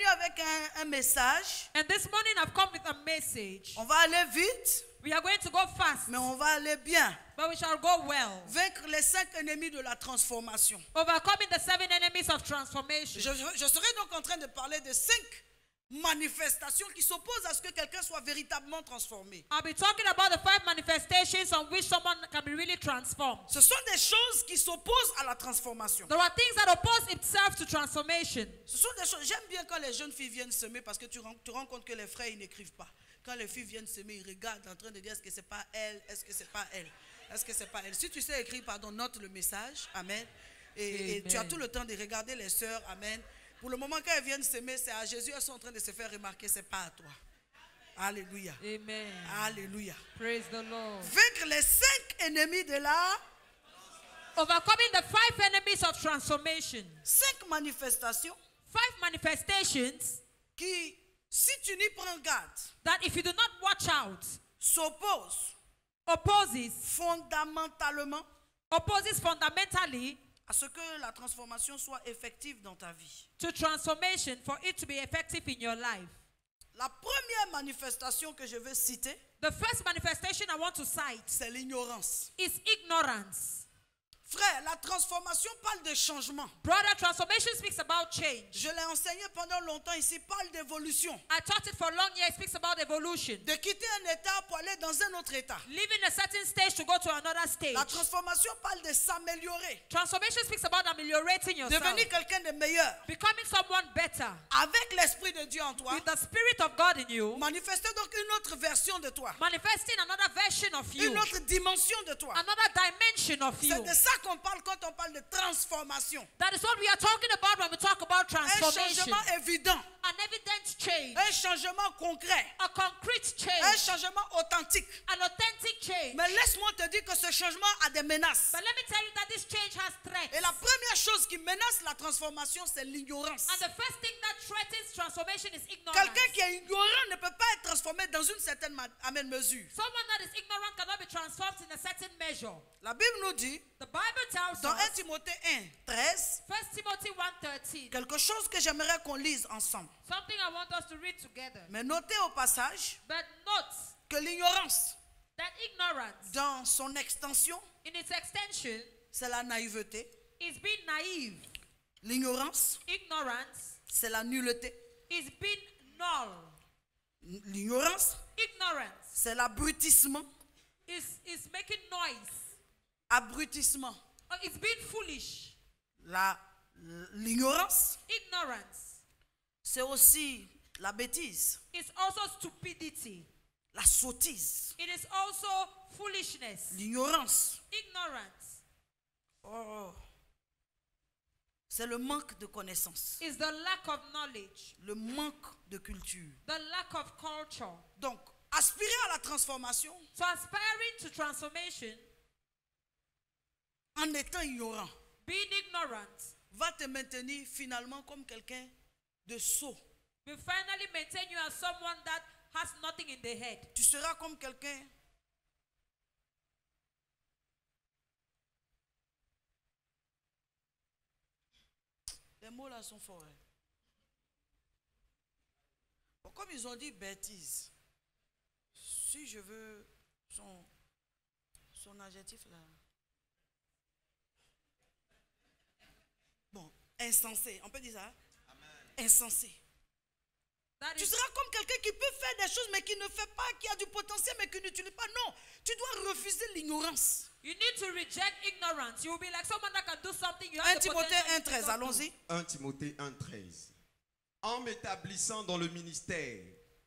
venu avec un message. And this morning I've come with a message. On va aller vite, We are going to go fast, mais on va aller bien. but we shall go well. Vaincre les 5 ennemis de la transformation. Overcoming the 7 enemies of transformation. Je serai donc en train de parler de 5 manifestations qui s'opposent à ce que quelqu'un soit véritablement transformé. I'll be talking about the 5 manifestations on which someone can be really transformed. Ce sont des choses qui s'opposent à la transformation. There are things that oppose itself to transformation. Ce sont des choses. J'aime bien quand les jeunes filles viennent semer parce que tu rends compte que les frères ils n'écrivent pas. Quand les filles viennent semer, ils regardent en train de dire est-ce que c'est pas elle, est-ce que c'est pas elle, est-ce que c'est pas elle. Si tu sais écrire, pardon, note le message, amen. Et tu as tout le temps de regarder les sœurs, amen. Pour le moment quand elles viennent semer, c'est à Jésus, elles sont en train de se faire remarquer, c'est pas à toi. Alléluia. Amen. Alléluia. Praise the Lord. Vaincre les 5 ennemis de la... Overcoming the 5 enemies of transformation. 5 manifestations 5 manifestations qui, si tu n'y prends garde, that if you do not watch out, s'opposent opposes fundamentally à ce que la transformation soit effective dans ta vie. to transformation for it to be effective in your life. La première manifestation que je veux citer, The first manifestation I want to cite c'est l'ignorance. is ignorance. Frère, la transformation parle de changement. Brother, transformation speaks about change. Je l'ai enseigné pendant longtemps ici, parle d'évolution. I taught it for long years. It speaks about evolution. De quitter un état pour aller dans un autre état. Leaving a certain stage to go to another stage. La transformation parle de s'améliorer. Transformation speaks about ameliorating yourself. Devenir quelqu'un de meilleur. Becoming someone better. Avec l'Esprit de Dieu en toi. With the Spirit of God in you. Manifester donc une autre version de toi. Manifesting another version of you. Une autre dimension de toi. Another dimension of you. C'est de ça qu'on parle quand on parle de transformation. That is what we are talking about when we talk about Un transformation. changement évident. An evident change. Un changement concret. A concrete Un change. changement authentique. An authentic change. Mais laisse-moi te dire que ce changement a des menaces. But let me tell you that this change has threats. Et la première chose qui menace la transformation, c'est l'ignorance. And the first thing that threatens transformation is ignorance. Quelqu'un qui est ignorant ne peut pas être transformé dans une certaine mesure. Someone that is ignorant cannot be transformed in a certain measure. La Bible nous dit, The Bible tells dans 1 us, Timothée 1, 13, 1 Timothy 1:13, quelque chose que j'aimerais qu'on lise ensemble. something I want us to read together. Mais notez au passage But note que l'ignorance, that ignorance, dans son extension, in its extension, c'est la naïveté. is being naive. L'ignorance, Ignorance c'est la nullité. is being null. L'ignorance, Ignorance c'est l'abrutissement. is making noise. Abrutissement. Or it's being foolish. L'ignorance, Ignorance c'est aussi la bêtise, is also stupidity. la sottise. It is also foolishness. L'ignorance, Ignorance c'est le manque de connaissance, is the lack of knowledge, le manque de culture. the lack of culture. Donc, aspirer à la transformation So aspiring to transformation, en étant ignorant being ignorant, va te maintenir finalement comme quelqu'un de sot. will finally maintain you as someone that has nothing in the head. Tu seras comme quelqu'un les mots là sont forts. Hein. Bon, comme ils ont dit bêtise, si je veux son adjectif là. Bon, insensé, on peut dire ça? Amen. Insensé. Tu seras comme quelqu'un qui peut faire des choses mais qui ne fait pas, qui a du potentiel mais qui n'utilise pas. Non, tu dois refuser l'ignorance. You need to reject ignorance. You will be like someone that can do something. You 1 have the Timothée potential 1, to 13, do. allons-y. 1 Timothée 1, 13. En m'établissant dans le ministère,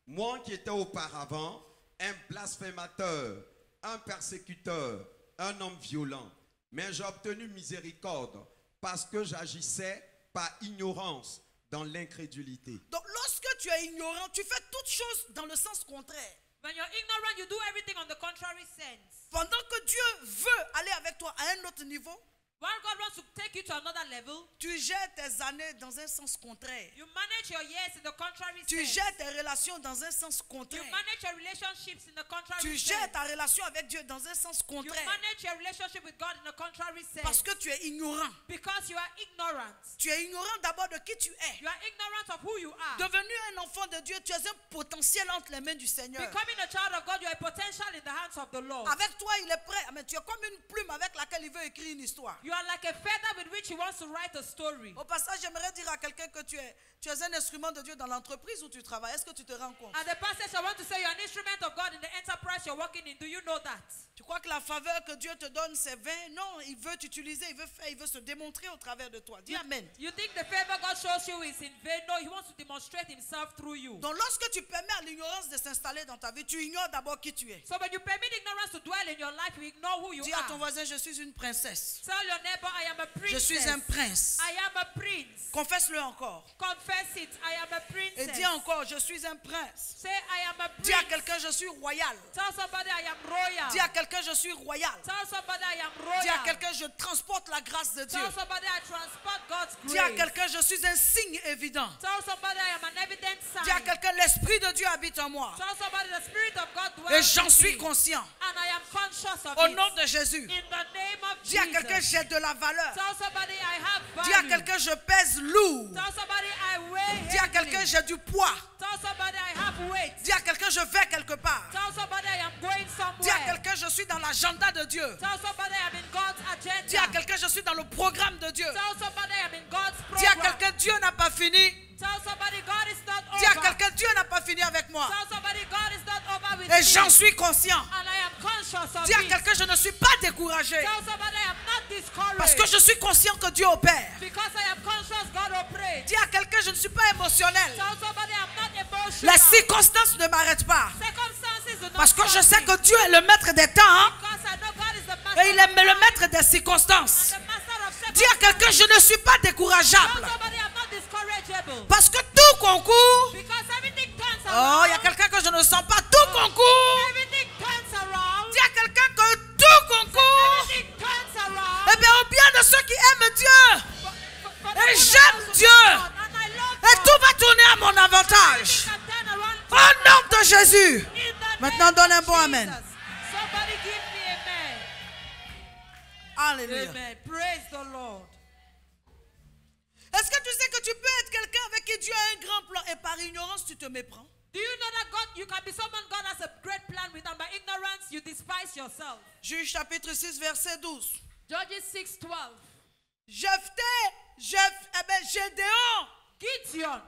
moi qui étais auparavant un blasphémateur, un persécuteur, un homme violent, mais j'ai obtenu miséricorde parce que j'agissais par ignorance dans l'incrédulité. Donc lorsque tu es ignorant, tu fais toutes choses dans le sens contraire. When you're ignorant, you do everything on the contrary sense. Pendant que Dieu veut aller avec toi à un autre niveau, While God wants to take you to another level, tu gères tes années dans un sens contraire. you manage your years in the contrary Tu sense. gères tes relations dans un sens You contraire. manage your relationships in the contrary Tu sense. gères ta relation avec Dieu dans un sens You contraire. manage your relationship with God in a contrary sense. Parce que tu es ignorant. Because you are ignorant. Tu es ignorant d'abord de qui tu es. You are ignorant of who you are. Devenu un enfant de Dieu, tu es un potentiel entre les mains du Seigneur. Becoming a child of God, you are a potential in the hands of the Lord. Avec toi, il est prêt. Mais tu es comme une plume avec laquelle il veut écrire une histoire. You are like a feather with which he wants to write a story. Au passage, j'aimerais dire à quelqu'un que tu es un instrument de Dieu dans l'entreprise où tu travailles. Est-ce que tu te rends compte? At the passage, I want to say you're an instrument of God in the enterprise you're working in. Do you know that? Tu crois que la faveur que Dieu te donne, c'est vain? Non, il veut t'utiliser, il veut se démontrer au travers de toi. Dis Amen. You think the favor God shows you is in vain? No, he wants to demonstrate himself through you. Donc lorsque tu permets à l'ignorance de s'installer dans ta vie, tu ignores d'abord qui tu es. So when you permit ignorance to dwell in your life, you ignore who you Dis à ton are. voisin, je suis une princesse. Tell your neighbor, I am a princess. Je suis un prince. I am a prince. Confesse-le encore. Confess it. I am a princess. Et dis encore, je suis un prince. Say, I am a prince. Dis à quelqu'un, je suis royal. Tell somebody I am royal. Dis à quelqu'un, je suis royal. Tell somebody I am Dis à royal. quelqu'un, je transporte la grâce de Dieu. Tell somebody I transport God's Dis à grace. quelqu'un, je suis un signe évident. Tell somebody I am an evident Dis à sign. quelqu'un, l'Esprit de Dieu habite en moi. Tell somebody the Spirit of God Et dwells j'en in suis me. conscient. And I am conscious of Au it. nom de Jésus. In the name of Dis à quelqu'un, Jesus. j'ai de la valeur. Tell somebody I have Dis à value. quelqu'un, je pèse lourd. Tell somebody I weigh Dis à heavily. quelqu'un, j'ai du poids. Tell somebody I have weight. Dis à quelqu'un, je vais quelque part. Tell somebody I am going Dis à somewhere. quelqu'un, je suis dans l'agenda de Dieu. Tell somebody I'm in God's agenda. Dis à quelqu'un, je suis dans le programme de Dieu. Tell somebody I'm in God's Dis à program. quelqu'un, Dieu n'a pas fini. Tell somebody God is not Dis à over. quelqu'un, Dieu n'a pas fini avec moi. Tell somebody God is not over with Et me. j'en suis conscient. And I am conscious of Dis à it. quelqu'un, je ne suis pas découragé. Tell somebody I am not discouraged. Parce que je suis conscient que Dieu opère. Because I am conscious God operates. Dis à quelqu'un, je ne suis pas émotionnel. Tell somebody I'm not emotional. Les circonstances ne m'arrêtent pas. Circumstances do not Parce que je stop sais me. que Dieu est le maître des temps Because I know God is the master et il est of le time maître des circonstances. and the master of Dis à quelqu'un, je ne suis pas Tell décourageable. somebody I'm not discourageable. Parce que tout concourt. Because everything turns Oh, around. il y a quelqu'un que je ne sens pas. Tout concourt. Everything turns around. Dis à quelqu'un que tout concourt. Everything turns around. Eh bien, au bien de ceux qui aiment Dieu. For the Et good of j'aime those who Dieu. love God, and I love Et God. tout va tourner à mon avantage. Everything can turn around Au nom de Jésus. in the Maintenant, name donne un of bon amen. Jesus. Somebody give me amen. Alléluia. Amen. Praise the Lord. Est-ce que tu sais que tu peux être quelqu'un avec qui Dieu a un grand plan et par ignorance tu te méprends? Do you know that God, you can be someone God has a great plan with, and by ignorance you despise yourself? Juge chapitre 6 verset 12. Judges 6:12. Gédéon, Gideon,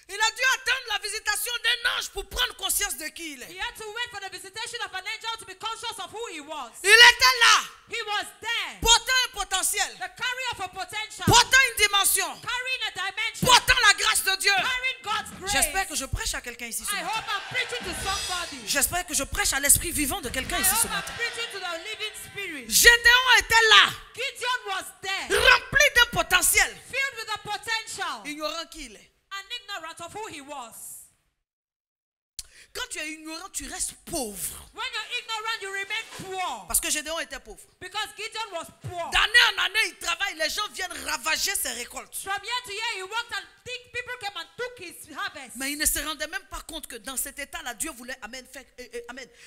il a dû attendre la visitation d'un ange pour prendre conscience de qui il he est. had to wait for the visitation of an angel to be conscious of who he was. Il était là, He was there, portant un potentiel, the carrier of a potential, portant une dimension, carrying a dimension, portant la grâce de Dieu. carrying God's grace. J'espère que je prêche à quelqu'un ici ce I matin. hope I'm preaching to somebody. J'espère que je prêche à l'esprit vivant de quelqu'un I ici ce hope I'm matin. preaching to the living spirit. Gédéon était là, Gideon was there, rempli d'un potentiel, filled with a potential, ignorant qui il est. and ignorant of who he was. Quand tu es ignorant, tu restes pauvre. When you're ignorant, you remain poor. Parce que Gédéon était pauvre. Because Gideon was poor. D'année en année, il travaille, les gens viennent ravager ses récoltes. From year to year, he worked and people came and took his harvest. Mais il ne se rendait même pas compte que dans cet état-là, Dieu voulait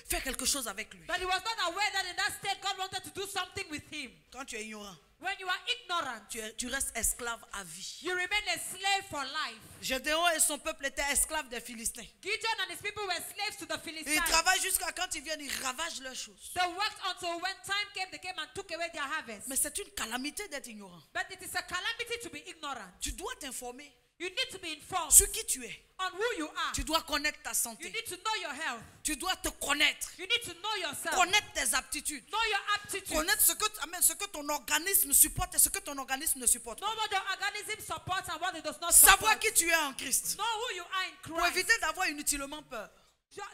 faire quelque chose avec lui. But he was not aware that in that state, God wanted to do something with him. Quand tu es ignorant, When you are ignorant, tu restes esclave à vie. you remain a slave for life. Gédéon et son peuple étaient esclaves des Philistins. Gideon and his people were slaves to the Philistines. Ils travaillent jusqu'à quand ils viennent, ils ravagent leurs choses. They worked until when time came, they came and took away their harvest. Mais c'est une calamité d'être ignorant. But it is a calamity to be ignorant. Tu dois t'informer You need to be informed sur qui tu es. on who you are. Tu dois connaître ta You santé. need to know your health. Tu dois te connaître. You need to know yourself. Connaître tes aptitudes. Know your aptitude. Connaître ce que ton organisme supporte et ce que ton organisme ne supporte Know pas. what your organism supports and what it does not Savoir support. qui tu es en Christ. Know who you are in Pour Christ. éviter d'avoir inutilement peur.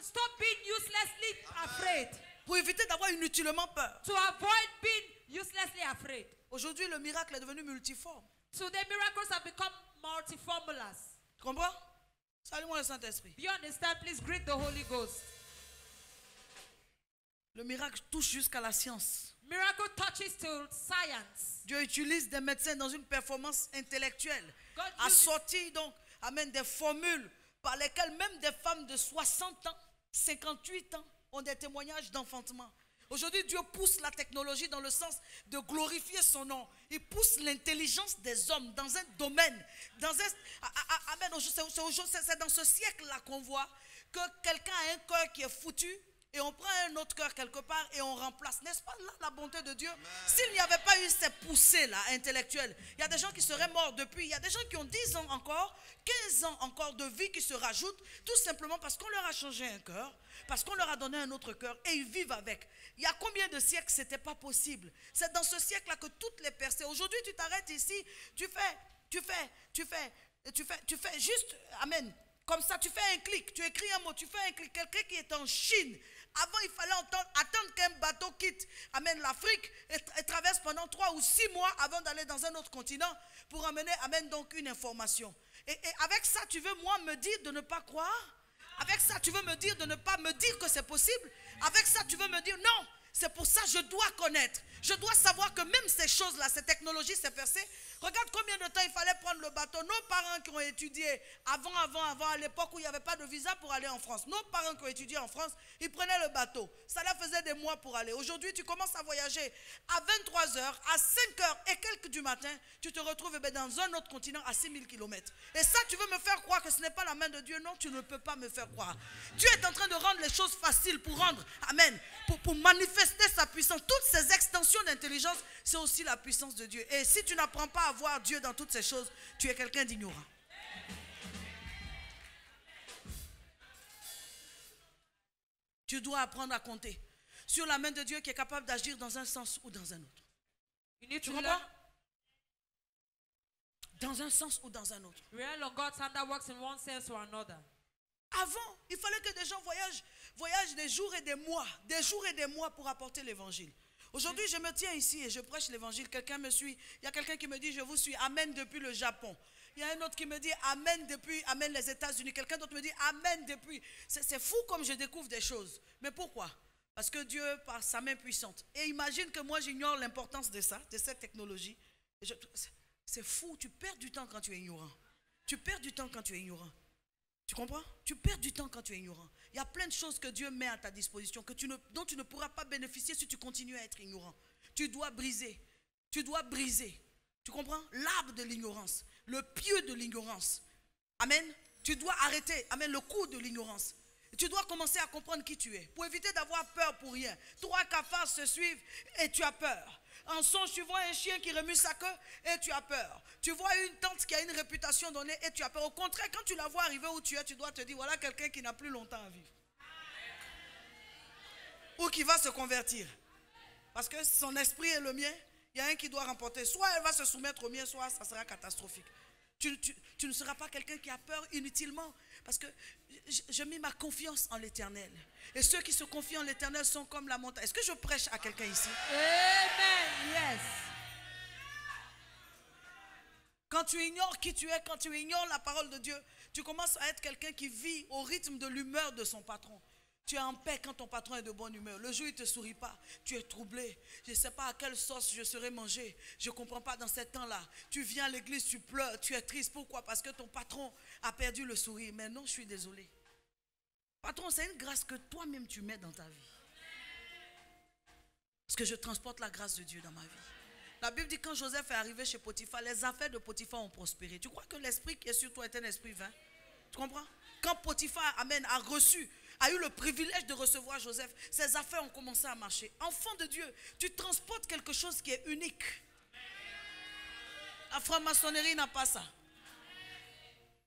Stop being uselessly afraid. Pour éviter d'avoir inutilement peur. To avoid being uselessly afraid. Aujourd'hui, le miracle est devenu multiforme. Today, miracles have become multiformulas. Tu comprends? Salue-moi le Saint-Esprit. Do you understand? Please greet the Holy Ghost. Le miracle touche jusqu'à la science. Miracle touches to science. Dieu utilise des médecins dans une performance intellectuelle. God A uses- sorti donc, amen, des formules par lesquelles même des femmes de 60 ans, 58 ans ont des témoignages d'enfantement. Aujourd'hui, Dieu pousse la technologie dans le sens de glorifier son nom. Il pousse l'intelligence des hommes dans un domaine. Amen. C'est dans ce siècle-là qu'on voit que quelqu'un a un cœur qui est foutu et on prend un autre cœur quelque part et on remplace. N'est-ce pas là la bonté de Dieu? S'il n'y avait pas eu ces poussées-là intellectuelles, il y a des gens qui seraient morts depuis. Il y a des gens qui ont 10 ans encore, 15 ans encore de vie qui se rajoutent, tout simplement parce qu'on leur a changé un cœur, parce qu'on leur a donné un autre cœur et ils vivent avec. Il y a combien de siècles ce n'était pas possible? C'est dans ce siècle-là que toutes les percées. Aujourd'hui, tu t'arrêtes ici, tu fais juste, amen, comme ça, tu fais un clic, tu écris un mot, tu fais un clic. Quelqu'un qui est en Chine, avant il fallait attendre qu'un bateau quitte, amène l'Afrique et traverse pendant 3 ou 6 mois avant d'aller dans un autre continent pour amener, amène donc une information. Et avec ça, tu veux moi me dire de ne pas croire? Avec ça, tu veux me dire de ne pas me dire que c'est possible? Avec ça, tu veux me dire non, c'est pour ça que je dois connaître. Je dois savoir que même ces choses-là, ces technologies, ces percées, regarde combien de temps il fallait prendre le bateau. Nos parents qui ont étudié avant, à l'époque où il n'y avait pas de visa pour aller en France. Nos parents qui ont étudié en France, ils prenaient le bateau. Ça leur faisait des mois pour aller. Aujourd'hui, tu commences à voyager à 23h, à 5h et quelques du matin, tu te retrouves dans un autre continent à 6000 km. Et ça, tu veux me faire croire que ce n'est pas la main de Dieu? Non, tu ne peux pas me faire croire. Dieu est en train de rendre les choses faciles pour rendre, amen, pour manifester sa puissance. Toutes ces extensions d'intelligence, c'est aussi la puissance de Dieu. Et si tu n'apprends pas à voir Dieu dans toutes ces choses, tu es quelqu'un d'ignorant. Tu dois apprendre à compter sur la main de Dieu qui est capable d'agir dans un sens ou dans un autre. You need Tu to comprends? learn. Dans un sens ou dans un autre. Rely on God's hand that works in one sense or another. Avant, il fallait que des gens voyagent des jours et des mois pour apporter l'évangile. Aujourd'hui, je me tiens ici et je prêche l'évangile. Quelqu'un me suit. Il y a quelqu'un qui me dit, je vous suis. Amen depuis le Japon. Il y a un autre qui me dit, amen depuis, amen les États-Unis. Quelqu'un d'autre me dit, amen depuis. C'est fou comme je découvre des choses. Mais pourquoi? Parce que Dieu, par sa main puissante. Et imagine que moi, j'ignore l'importance de ça, de cette technologie. C'est fou, tu perds du temps quand tu es ignorant. Tu perds du temps quand tu es ignorant. Tu comprends? Tu perds du temps quand tu es ignorant. Il y a plein de choses que Dieu met à ta disposition dont tu ne pourras pas bénéficier si tu continues à être ignorant. Tu dois briser. Tu dois briser. Tu comprends? L'arbre de l'ignorance. Le pieu de l'ignorance. Amen. Tu dois arrêter. Amen. Le coup de l'ignorance. Tu dois commencer à comprendre qui tu es. Pour éviter d'avoir peur pour rien. 3 cafards se suivent et tu as peur. En songe, tu vois un chien qui remue sa queue et tu as peur. Tu vois une tante qui a une réputation donnée et tu as peur. Au contraire, quand tu la vois arriver où tu es, tu dois te dire, voilà quelqu'un qui n'a plus longtemps à vivre. Ou qui va se convertir. Parce que son esprit est le mien. Il y a un qui doit remporter. Soit elle va se soumettre au mien, soit ça sera catastrophique. Tu ne seras pas quelqu'un qui a peur inutilement. Parce que je mets ma confiance en l'Éternel. Et ceux qui se confient en l'Éternel sont comme la montagne. Est-ce que je prêche à quelqu'un ici? Amen. Yes. Quand tu ignores qui tu es, quand tu ignores la parole de Dieu, tu commences à être quelqu'un qui vit au rythme de l'humeur de son patron. Tu es en paix quand ton patron est de bonne humeur. Le jour où il ne te sourit pas, tu es troublé. Je ne sais pas à quelle sauce je serai mangé. Je ne comprends pas dans ce temps-là. Tu viens à l'église, tu pleures, tu es triste. Pourquoi? Parce que ton patron a perdu le sourire. Mais non, je suis désolé. Patron, c'est une grâce que toi-même tu mets dans ta vie. Parce que je transporte la grâce de Dieu dans ma vie. La Bible dit que quand Joseph est arrivé chez Potiphar, les affaires de Potiphar ont prospéré. Tu crois que l'esprit qui est sur toi est un esprit vain? Tu comprends? Quand Potiphar, amen, a eu le privilège de recevoir Joseph, ses affaires ont commencé à marcher. Enfant de Dieu, tu transportes quelque chose qui est unique. La franc-maçonnerie n'a pas ça.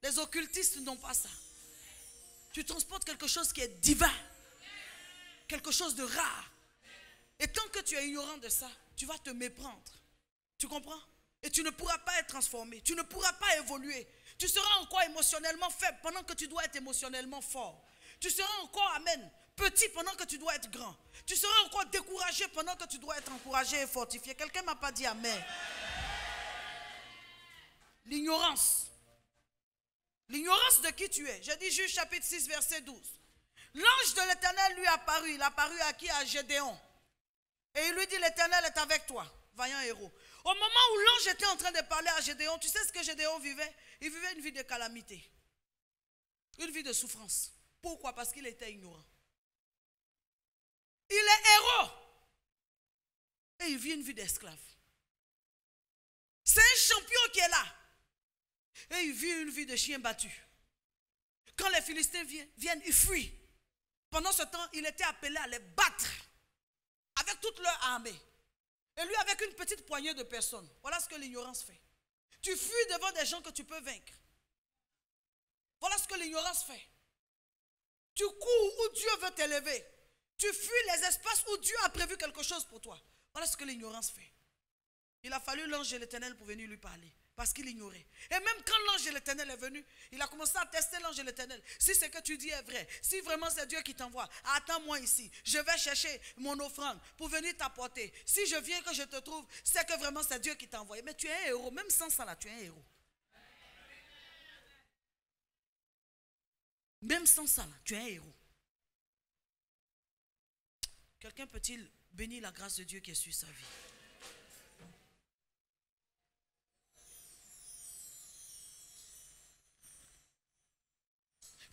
Les occultistes n'ont pas ça. Tu transportes quelque chose qui est divin. Quelque chose de rare. Et tant que tu es ignorant de ça, tu vas te méprendre. Tu comprends? Et tu ne pourras pas être transformé. Tu ne pourras pas évoluer. Tu seras encore émotionnellement faible pendant que tu dois être émotionnellement fort. Tu seras encore, amen, petit pendant que tu dois être grand. Tu seras encore découragé pendant que tu dois être encouragé et fortifié. Quelqu'un ne m'a pas dit amen. L'ignorance. L'ignorance de qui tu es. J'ai dit Juge chapitre 6 verset 12. L'ange de l'Éternel lui apparut. Il apparut à qui? À Gédéon. Et il lui dit, l'Éternel est avec toi, vaillant héros. Au moment où l'ange était en train de parler à Gédéon, tu sais ce que Gédéon vivait? Il vivait une vie de calamité. Une vie de souffrance. Pourquoi? Parce qu'il était ignorant. Il est héros. Et il vit une vie d'esclave. C'est un champion qui est là. Et il vit une vie de chien battu. Quand les Philistins viennent, il fuit. Pendant ce temps, il était appelé à les battre avec toute leur armée. Et lui avec une petite poignée de personnes. Voilà ce que l'ignorance fait. Tu fuis devant des gens que tu peux vaincre. Voilà ce que l'ignorance fait. Tu cours où Dieu veut t'élever. Tu fuis les espaces où Dieu a prévu quelque chose pour toi. Voilà ce que l'ignorance fait. Il a fallu l'ange de l'Éternel pour venir lui parler. Parce qu'il ignorait. Et même quand l'ange de l'Éternel est venu, il a commencé à tester l'ange de l'Éternel. Si ce que tu dis est vrai, si vraiment c'est Dieu qui t'envoie, attends-moi ici. Je vais chercher mon offrande pour venir t'apporter. Si je viens que je te trouve, c'est que vraiment c'est Dieu qui t'a envoyé. Mais tu es un héros. Même sans ça là, tu es un héros. Même sans ça là, tu es un héros. Quelqu'un peut-il bénir la grâce de Dieu qui est sur sa vie?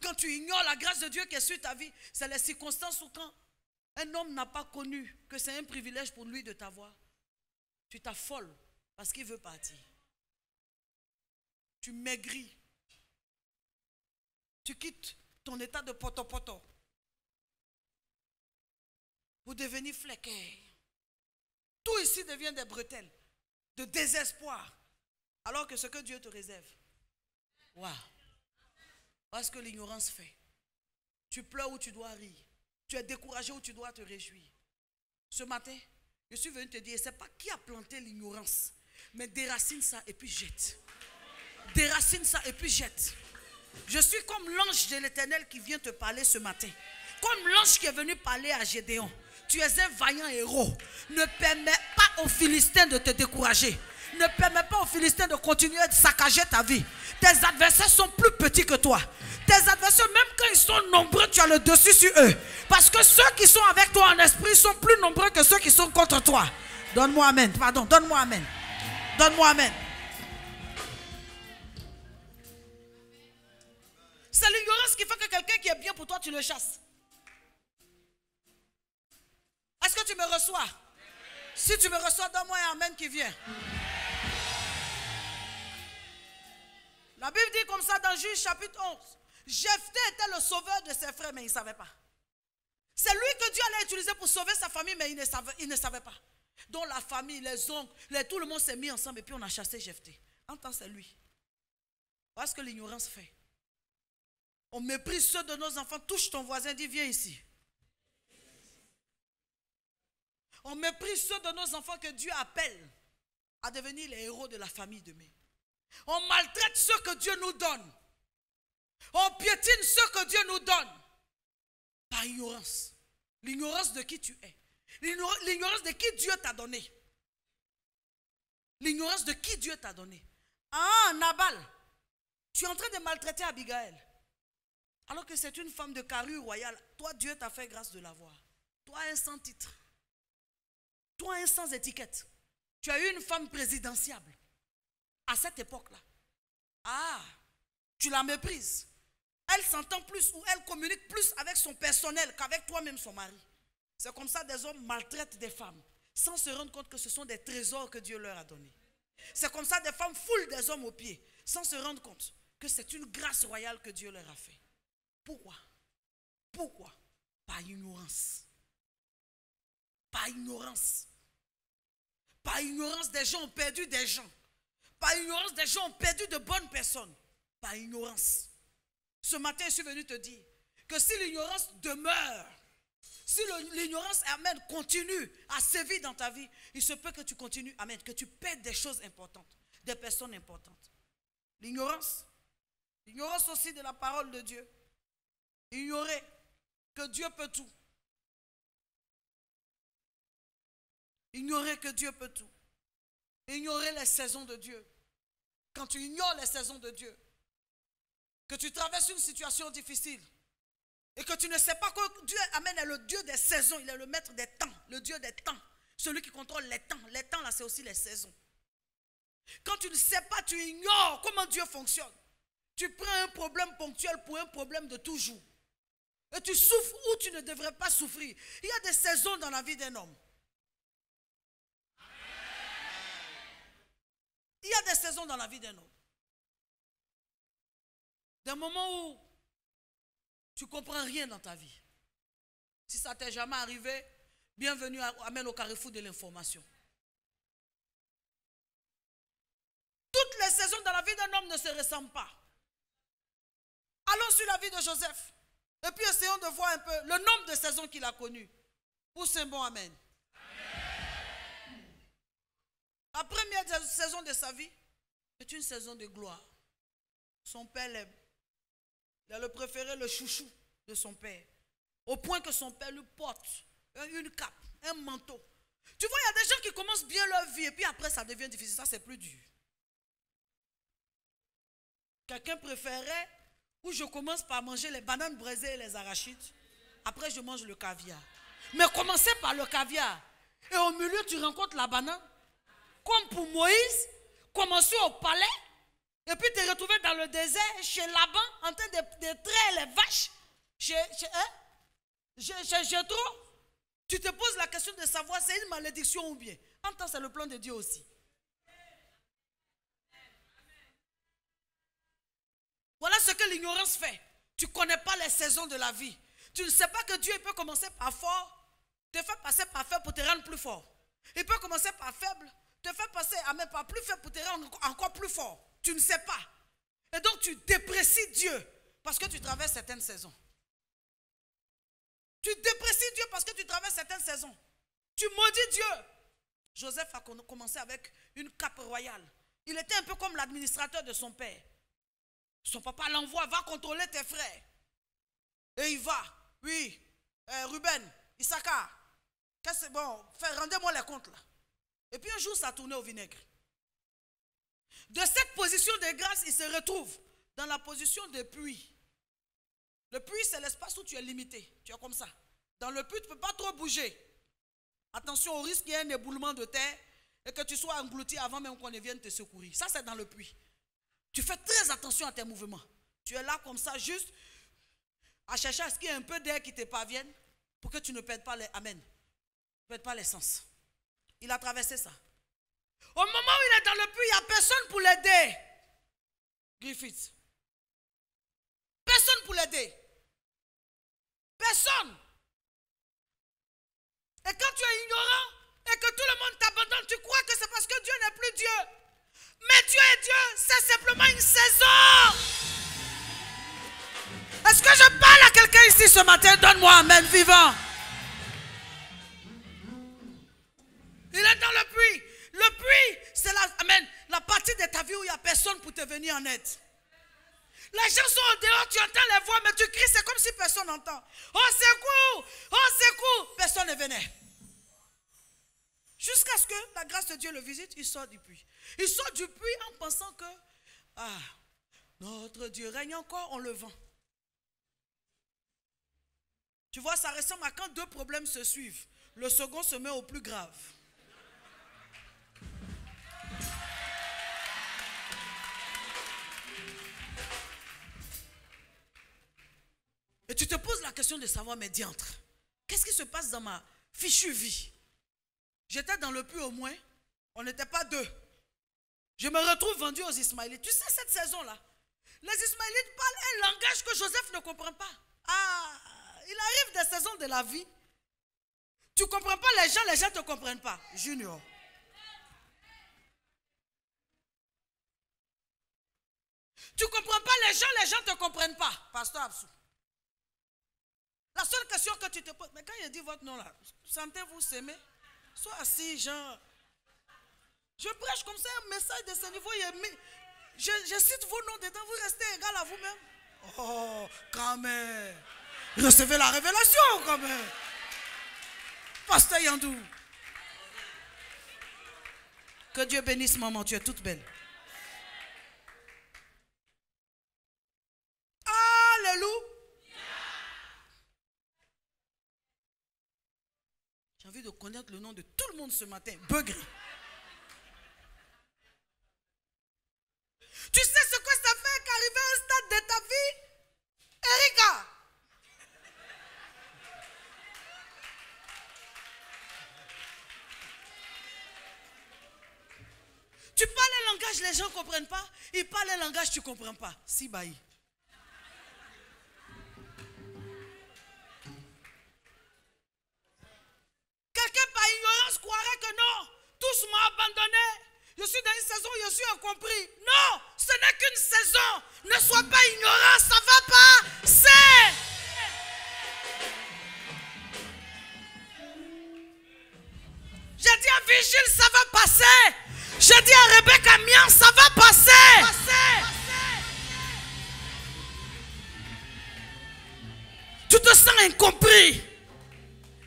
Quand tu ignores la grâce de Dieu qui est sur ta vie, c'est les circonstances où quand un homme n'a pas connu que c'est un privilège pour lui de t'avoir, tu t'affoles parce qu'il veut partir. Tu maigris. Tu quittes ton état de poto-poto pour devenir fléqué. Tout ici devient des bretelles, de désespoir, alors que ce que Dieu te réserve. Waouh! Parce que l'ignorance fait. Tu pleures où tu dois rire. Tu es découragé où tu dois te réjouir. Ce matin, je suis venu te dire, ce n'est pas qui a planté l'ignorance, mais déracine ça et puis jette. Déracine ça et puis jette. Je suis comme l'ange de l'Éternel qui vient te parler ce matin. Comme l'ange qui est venu parler à Gédéon. Tu es un vaillant héros. Ne permets pas aux Philistins de te décourager. Ne permets pas aux Philistins de continuer à saccager ta vie. Tes adversaires sont plus petits que toi. Tes adversaires, même quand ils sont nombreux, tu as le dessus sur eux. Parce que ceux qui sont avec toi en esprit sont plus nombreux que ceux qui sont contre toi. Donne-moi amen. Pardon, donne-moi amen. Donne-moi amen. C'est l'ignorance qui fait que quelqu'un qui est bien pour toi, tu le chasses. Est-ce que tu me reçois? Si tu me reçois, donne-moi un amen qui vient. La Bible dit comme ça dans Juge chapitre 11. Jephthé était le sauveur de ses frères, mais il ne savait pas. C'est lui que Dieu allait utiliser pour sauver sa famille, mais il ne savait pas. Donc la famille, les oncles, tout le monde s'est mis ensemble et puis on a chassé Jephthé. En tant que c'est lui. Voilà ce que l'ignorance fait. On méprise ceux de nos enfants. Touche ton voisin, dis viens ici. On méprise ceux de nos enfants que Dieu appelle à devenir les héros de la famille demain. On maltraite ceux que Dieu nous donne. On piétine ceux que Dieu nous donne. Par ignorance. L'ignorance de qui tu es. L'ignorance de qui Dieu t'a donné. L'ignorance de qui Dieu t'a donné. Ah, Nabal, tu es en train de maltraiter Abigail. Alors que c'est une femme de carrure royale. Toi, Dieu t'a fait grâce de l'avoir. Toi, un sans titre. Toi, un sans étiquette. Tu as eu une femme présidentiable. À cette époque-là. Ah, tu la méprises. Elle s'entend plus ou elle communique plus avec son personnel qu'avec toi-même, son mari. C'est comme ça des hommes maltraitent des femmes sans se rendre compte que ce sont des trésors que Dieu leur a donnés. C'est comme ça des femmes foulent des hommes aux pieds sans se rendre compte que c'est une grâce royale que Dieu leur a fait. Pourquoi? Pourquoi? Par ignorance. Par ignorance. Par ignorance, des gens ont perdu des gens. Par ignorance, des gens ont perdu de bonnes personnes. Par ignorance. Ce matin, je suis venu te dire que si l'ignorance demeure, si l'ignorance, amen, continue à sévir dans ta vie, il se peut que tu continues, amen, que tu perdes des choses importantes, des personnes importantes. L'ignorance aussi de la parole de Dieu. Ignorer que Dieu peut tout. Ignorer que Dieu peut tout. Ignorer les saisons de Dieu. Quand tu ignores les saisons de Dieu, que tu traverses une situation difficile et que tu ne sais pas que Dieu, amen, est le Dieu des saisons, il est le maître des temps, le Dieu des temps. Celui qui contrôle les temps. Les temps, là, c'est aussi les saisons. Quand tu ne sais pas, tu ignores comment Dieu fonctionne. Tu prends un problème ponctuel pour un problème de toujours. Et tu souffres où tu ne devrais pas souffrir. Il y a des saisons dans la vie d'un homme. Il y a des saisons dans la vie d'un homme. Des moments où tu ne comprends rien dans ta vie. Si ça ne t'est jamais arrivé, bienvenue, amène au carrefour de l'information. Toutes les saisons dans la vie d'un homme ne se ressemblent pas. Allons sur la vie de Joseph. Et puis essayons de voir un peu le nombre de saisons qu'il a connues. Pousse un bon amen. La première saison de sa vie est une saison de gloire. Son père l'aime. Il a le préféré, le chouchou de son père. Au point que son père lui porte une cape, un manteau. Tu vois, il y a des gens qui commencent bien leur vie et puis après ça devient difficile. Ça, c'est plus dur. Quelqu'un préférait où je commence par manger les bananes braisées et les arachides. Après, je mange le caviar. Mais commencez par le caviar. Et au milieu, tu rencontres la banane. Comme pour Moïse, commencer au palais. Et puis, tu es retrouvé dans le désert, chez Laban, en train de traire les vaches. Chez Jéthro. Tu te poses la question de savoir c'est une malédiction ou bien. En même temps, c'est le plan de Dieu aussi. Voilà ce que l'ignorance fait. Tu ne connais pas les saisons de la vie. Tu ne sais pas que Dieu peut commencer par fort, te faire passer par faible pour te rendre plus fort. Il peut commencer par faible, te faire passer par plus faible pour te rendre encore plus fort. Tu ne sais pas. Et donc tu déprécies Dieu parce que tu traverses certaines saisons. Tu déprécies Dieu parce que tu traverses certaines saisons. Tu maudis Dieu. Joseph a commencé avec une cape royale. Il était un peu comme l'administrateur de son père. Son papa l'envoie, va contrôler tes frères. Et il va. Oui, Ruben, Issachar. Bon, rendez-moi les comptes là. Et puis un jour, ça a tourné au vinaigre. De cette position de grâce, il se retrouve dans la position de puits. Le puits, c'est l'espace où tu es limité. Tu es comme ça. Dans le puits, tu ne peux pas trop bouger. Attention au risque qu'il y ait un éboulement de terre et que tu sois englouti avant même qu'on ne vienne te secourir. Ça, c'est dans le puits. Tu fais très attention à tes mouvements. Tu es là comme ça, juste à chercher à ce qu'il y ait un peu d'air qui te parvienne pour que tu ne perdes pas les amen. Ne perdes pas l'essence. Il a traversé ça. Au moment où il est dans le puits, il n'y a personne pour l'aider. Griffith. Personne pour l'aider. Personne. Et quand tu es ignorant et que tout le monde t'abandonne, tu crois que c'est parce que Dieu n'est plus Dieu. Mais Dieu est Dieu, c'est simplement une saison. Est-ce que je parle à quelqu'un ici ce matin? Donne-moi amen vivant. Il est dans le puits. Le puits, c'est la partie de ta vie où il n'y a personne pour te venir en aide. Les gens sont au dehors, tu entends les voix, mais tu cries, c'est comme si personne n'entend. Oh secours, oh secours. Personne ne venait. Jusqu'à ce que la grâce de Dieu le visite, il sort du puits. Il sort du puits en pensant que notre Dieu règne encore, on le vend. Tu vois, ça ressemble à quand deux problèmes se suivent. Le second se met au plus grave. Et tu te poses la question de savoir, mais diantre, qu'est-ce qui se passe dans ma fichue vie? J'étais dans le puits au moins, on n'était pas deux. Je me retrouve vendu aux Ismaélites. Tu sais, cette saison-là, les Ismaélites parlent un langage que Joseph ne comprend pas. Il arrive des saisons de la vie. Tu ne comprends pas les gens ne te comprennent pas. Junior. Tu ne comprends pas les gens ne te comprennent pas. Pasteur Absou. La seule question que tu te poses, mais quand il dit votre nom là, sentez-vous s'aimer? Sois assis, genre. Je prêche comme ça un message de ce niveau. Je cite vos noms dedans, vous restez égal à vous-même. Oh, quand même. Recevez la révélation, quand même. Pasteur Yandou. Que Dieu bénisse, maman, tu es toute belle. Alléluia. envie de connaître le nom de tout le monde ce matin. Beugri. Tu sais ce que ça fait qu'arriver à un stade de ta vie? Erika. Tu parles un langage, les gens ne comprennent pas. Ils parlent un langage, tu ne comprends pas. Si, bailli. Quelqu'un par ignorance croirait que non, tous m'ont abandonné. Je suis dans une saison où je suis incompris. Non, ce n'est qu'une saison. Ne sois pas ignorant, ça va passer. J'ai dit à Vigile, ça va passer. J'ai dit à Rebecca Mian, ça va passer. Tu te sens incompris.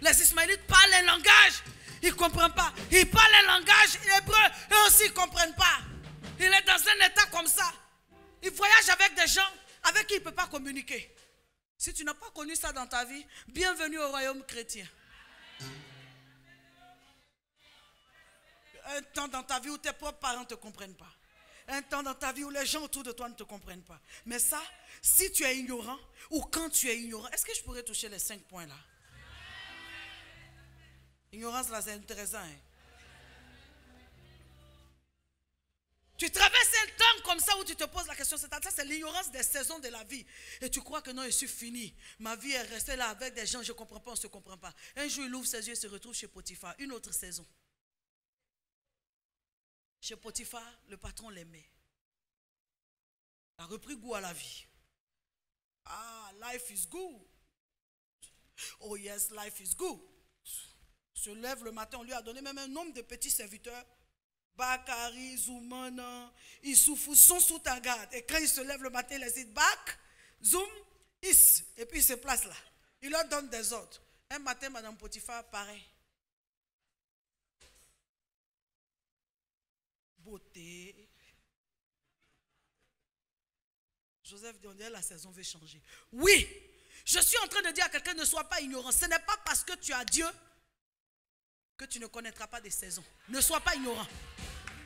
Les Ismaélites parlent un langage, ils ne comprennent pas. Ils parlent un langage hébreu, eux aussi ils ne comprennent pas. Il est dans un état comme ça. Il voyage avec des gens avec qui il ne peut pas communiquer. Si tu n'as pas connu ça dans ta vie, bienvenue au royaume chrétien. Un temps dans ta vie où tes propres parents ne te comprennent pas. Un temps dans ta vie où les gens autour de toi ne te comprennent pas. Mais ça, si tu es ignorant ou quand tu es ignorant, est-ce que je pourrais toucher les 5 points là? Ignorance là, c'est intéressant. Hein? Tu traverses un temps comme ça où tu te poses la question, c'est l'ignorance des saisons de la vie. Et tu crois que non, je suis fini. Ma vie est restée là avec des gens, je ne comprends pas, on ne se comprend pas. Un jour, il ouvre ses yeux et se retrouve chez Potiphar. Une autre saison. Chez Potiphar, le patron l'aimait. Il a repris goût à la vie. Ah, life is good. Oh yes, life is good. Se lève le matin, on lui a donné même un nombre de petits serviteurs. Bakari, Zoumana, Issoufou sont sous ta garde. Et quand il se lève le matin, il les dit Bak, Zoum, Is. Et puis il se place là. Il leur donne des ordres. Un matin, Madame Potiphar, pareil. Beauté. Joseph dit, on dirait la saison veut changer. Oui, je suis en train de dire à quelqu'un, ne sois pas ignorant. Ce n'est pas parce que tu as Dieu que tu ne connaîtras pas des saisons. Ne sois pas ignorant.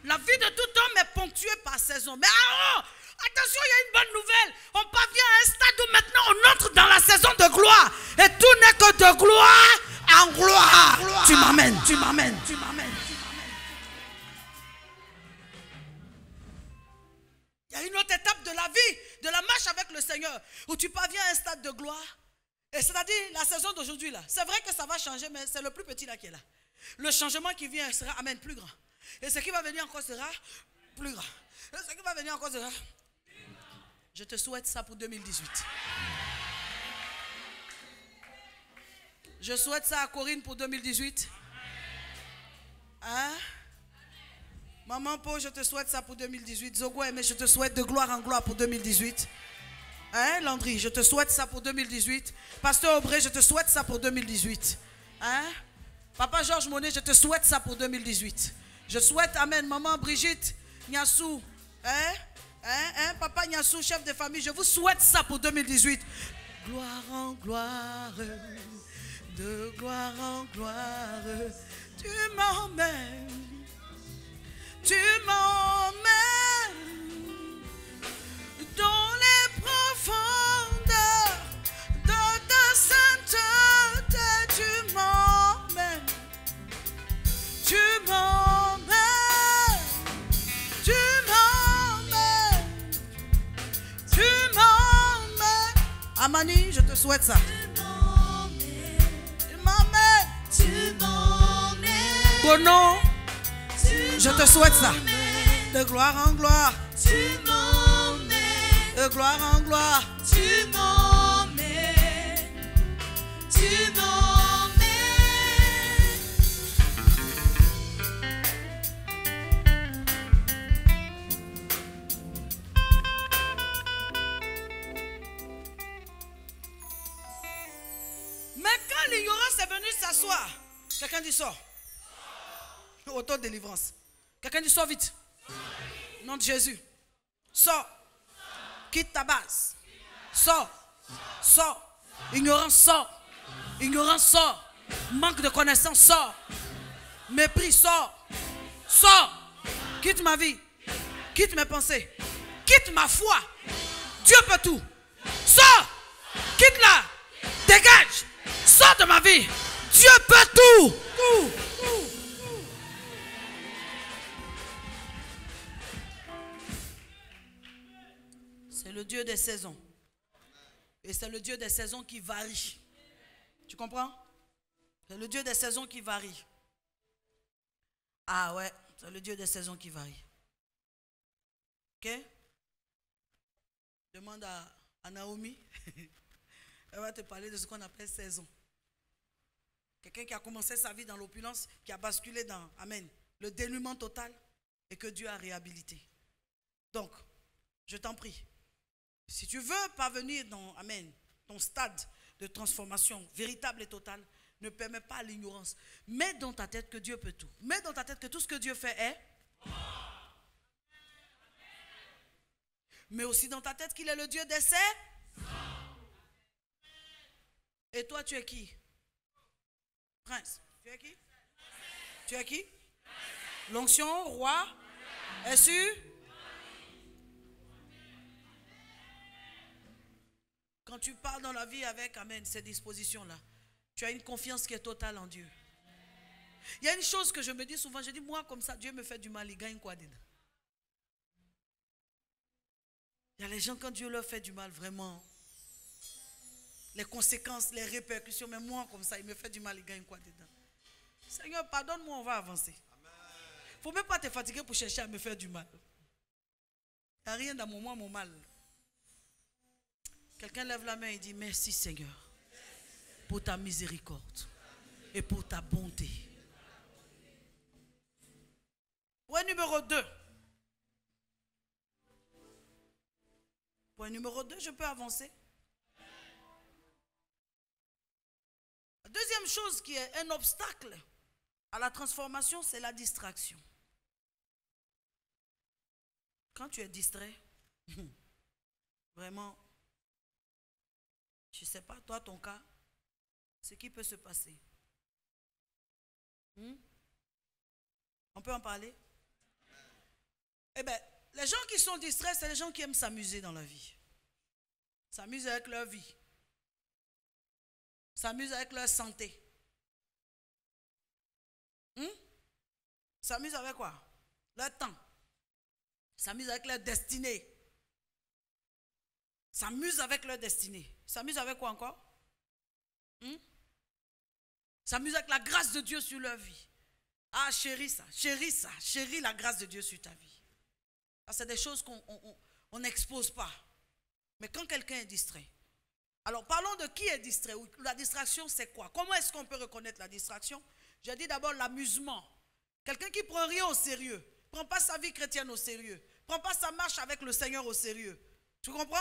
La vie de tout homme est ponctuée par saison. Mais attention, il y a une bonne nouvelle. On parvient à un stade où maintenant on entre dans la saison de gloire. Et tout n'est que de gloire en gloire. Tu m'amènes, tu m'amènes, tu m'amènes. Il y a une autre étape de la vie, de la marche avec le Seigneur, où tu parviens à un stade de gloire. Et c'est-à-dire la saison d'aujourd'hui là. C'est vrai que ça va changer, mais c'est le plus petit là qui est là. Le changement qui vient sera plus grand. Et ce qui va venir encore sera plus grand. Et ce qui va venir encore sera. Je te souhaite ça pour 2018. Je souhaite ça à Corinne pour 2018. Hein? Maman Po, je te souhaite ça pour 2018. Zogo Aimé, je te souhaite de gloire en gloire pour 2018. Hein, Landry, je te souhaite ça pour 2018. Pasteur Aubrey, je te souhaite ça pour 2018. Hein? Papa Georges Monet, je te souhaite ça pour 2018. Je souhaite, amen, maman Brigitte Niassou, papa Niassou, chef de famille, je vous souhaite ça pour 2018. Gloire en gloire, de gloire en gloire, tu m'emmènes. Tu m'emmènes dans les profondeurs de ta sainteté. Tu m'emmènes, tu m'emmènes, tu m'emmènes, tu m'emmènes. Amani, je te souhaite ça. Tu m'emmènes, tu m'emmènes. Bono. Je te souhaite ça. De gloire en gloire. Tu m'emmènes. De gloire en gloire. Tu m'emmènes. Tu m'emmènes. Mais quand l'ignorance est venue s'asseoir, quelqu'un dit sort. Auto-délivrance. Quelqu'un dit sors vite. Nom de Jésus. Sors. Quitte ta base. Sors. Sors. Ignorance sort. Ignorance sort. Manque de connaissance, sors. Mépris, sors. Sors. Quitte ma vie. Quitte mes pensées. Quitte ma foi. Dieu peut tout. Sors. Quitte-la. Dégage. Sors de ma vie. Dieu peut tout. Tout. C'est le Dieu des saisons. Et c'est le Dieu des saisons qui varie. Tu comprends? C'est le Dieu des saisons qui varie. Ah ouais, c'est le Dieu des saisons qui varie. Ok? Demande à Naomi. Elle va te parler de ce qu'on appelle saison. Quelqu'un qui a commencé sa vie dans l'opulence, qui a basculé dans, amen, le dénuement total et que Dieu a réhabilité. Donc, je t'en prie, si tu veux parvenir dans, amen, ton stade de transformation véritable et totale, ne permets pas l'ignorance. Mets dans ta tête que Dieu peut tout. Mets dans ta tête que tout ce que Dieu fait est. Mais aussi dans ta tête qu'il est le Dieu d'essai. Et toi, tu es qui? Prince. Tu es qui? Tu es qui? L'onction, roi, est sûr? Quand tu pars dans la vie avec, amen, ces dispositions-là, tu as une confiance qui est totale en Dieu. Il y a une chose que je me dis souvent, je dis, moi comme ça, Dieu me fait du mal, il gagne quoi dedans? Il y a les gens, quand Dieu leur fait du mal, vraiment, les conséquences, les répercussions, mais moi comme ça, il me fait du mal, il gagne quoi dedans? Seigneur, pardonne-moi, on va avancer. Il ne faut même pas te fatiguer pour chercher à me faire du mal. Il n'y a rien dans mon mal. Quelqu'un lève la main et dit, merci Seigneur pour ta miséricorde et pour ta bonté. Point numéro 2. Point numéro 2, je peux avancer. La deuxième chose qui est un obstacle à la transformation, c'est la distraction. Quand tu es distrait, vraiment, je ne sais pas, toi, ton cas, ce qui peut se passer. On peut en parler? Eh bien, les gens qui sont distraits, c'est les gens qui aiment s'amuser dans la vie. S'amuser avec leur vie. S'amuser avec leur santé. S'amuser avec quoi? Leur temps. S'amuser avec leur destinée. S'amuse avec leur destinée. S'amuse avec quoi encore? S'amuse avec la grâce de Dieu sur leur vie. Ah, chéris ça, chéris la grâce de Dieu sur ta vie. C'est des choses qu'on n'expose pas. Mais quand quelqu'un est distrait. Alors parlons de qui est distrait. La distraction c'est quoi? Comment est-ce qu'on peut reconnaître la distraction? J'ai dit d'abord l'amusement. Quelqu'un qui ne prend rien au sérieux. Ne prend pas sa vie chrétienne au sérieux. Ne prend pas sa marche avec le Seigneur au sérieux. Tu comprends?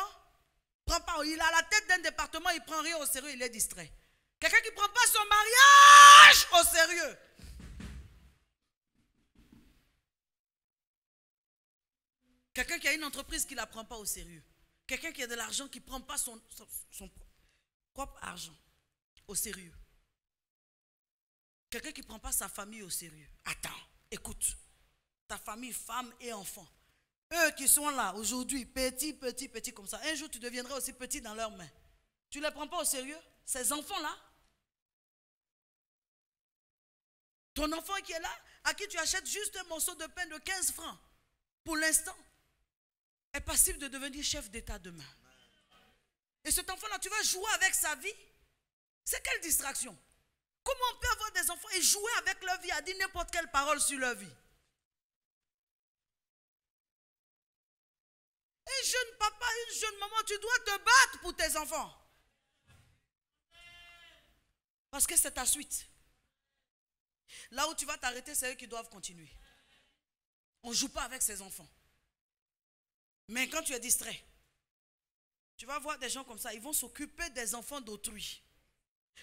Prend pas, il a la tête d'un département, il ne prend rien au sérieux, il est distrait. Quelqu'un qui ne prend pas son mariage au sérieux. Quelqu'un qui a une entreprise qui ne la prend pas au sérieux. Quelqu'un qui a de l'argent qui ne prend pas son propre argent au sérieux. Quelqu'un qui ne prend pas sa famille au sérieux. Attends, écoute. Ta famille, femme et enfant. Eux qui sont là aujourd'hui, petits comme ça. Un jour, tu deviendras aussi petit dans leurs mains. Tu ne les prends pas au sérieux? Ces enfants-là? Ton enfant qui est là, à qui tu achètes juste un morceau de pain de 15 francs, pour l'instant, est passible de devenir chef d'État demain. Et cet enfant-là, tu vas jouer avec sa vie? C'est quelle distraction? Comment on peut avoir des enfants et jouer avec leur vie, à dire n'importe quelle parole sur leur vie? Un jeune papa, une jeune maman, tu dois te battre pour tes enfants. Parce que c'est ta suite. Là où tu vas t'arrêter, c'est eux qui doivent continuer. On ne joue pas avec ses enfants. Mais quand tu es distrait, tu vas voir des gens comme ça, ils vont s'occuper des enfants d'autrui.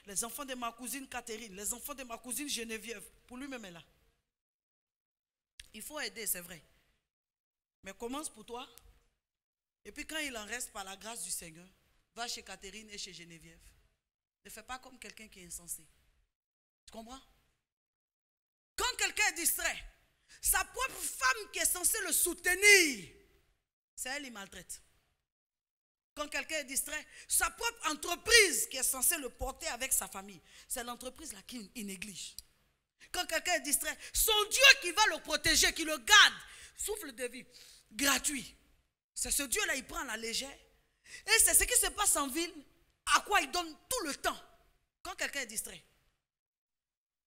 Les enfants de ma cousine Catherine, les enfants de ma cousine Geneviève, pour lui-même est là. Il faut aider, c'est vrai. Mais commence pour toi. Et puis quand il en reste par la grâce du Seigneur, va chez Catherine et chez Geneviève. Ne fais pas comme quelqu'un qui est insensé. Tu comprends? Quand quelqu'un est distrait, sa propre femme qui est censée le soutenir, c'est elle qui maltraite. Quand quelqu'un est distrait, sa propre entreprise qui est censée le porter avec sa famille, c'est l'entreprise là qui néglige. Quand quelqu'un est distrait, son Dieu qui va le protéger, qui le garde, souffle de vie, gratuit. C'est ce Dieu-là, il prend à la légère. Et c'est ce qui se passe en ville, à quoi il donne tout le temps. Quand quelqu'un est distrait.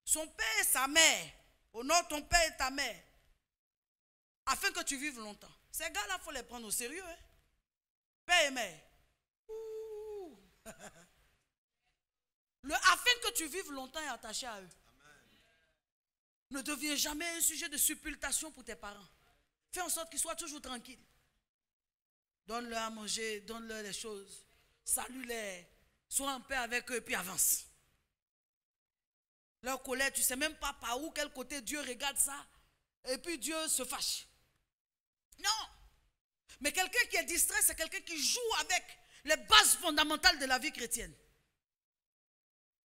Son père et sa mère, honore ton père et ta mère, afin que tu vives longtemps. Ces gars-là, il faut les prendre au sérieux. Hein? Père et mère. Afin que tu vives longtemps et attaché à eux. Ne deviens jamais un sujet de suppultation pour tes parents. Fais en sorte qu'ils soient toujours tranquilles. Donne-leur à manger, donne-leur les choses. Salue-les. Sois en paix avec eux, puis avance. Leur colère, tu ne sais même pas par où, quel côté Dieu regarde ça. Et puis Dieu se fâche. Non. Mais quelqu'un qui est distrait, c'est quelqu'un qui joue avec les bases fondamentales de la vie chrétienne.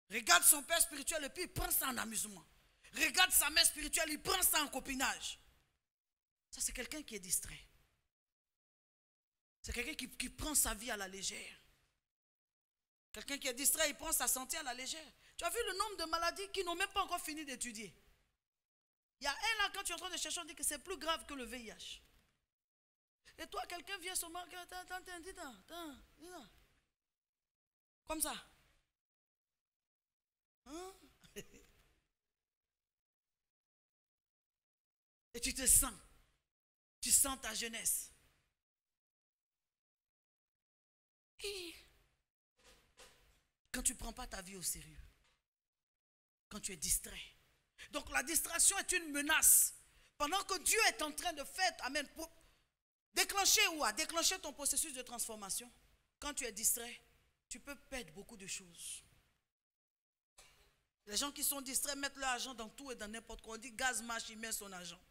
Regarde son père spirituel et puis il prend ça en amusement. Regarde sa mère spirituelle, il prend ça en copinage. Ça, c'est quelqu'un qui est distrait. C'est quelqu'un qui prend sa vie à la légère. Quelqu'un qui est distrait, il prend sa santé à la légère. Tu as vu le nombre de maladies qui n'ont même pas encore fini d'étudier. Il y a un là, quand tu es en train de chercher, on dit que c'est plus grave que le VIH. Et toi, quelqu'un vient sur moi, dis comme ça. Hein? Et tu te sens. Tu sens ta jeunesse. Et quand tu ne prends pas ta vie au sérieux. Quand tu es distrait. Donc la distraction est une menace. Pendant que Dieu est en train de faire, amen, pour déclencher ton processus de transformation. Quand tu es distrait, tu peux perdre beaucoup de choses. Les gens qui sont distraits mettent leur argent dans tout et dans n'importe quoi. On dit gaz marche, il met son argent.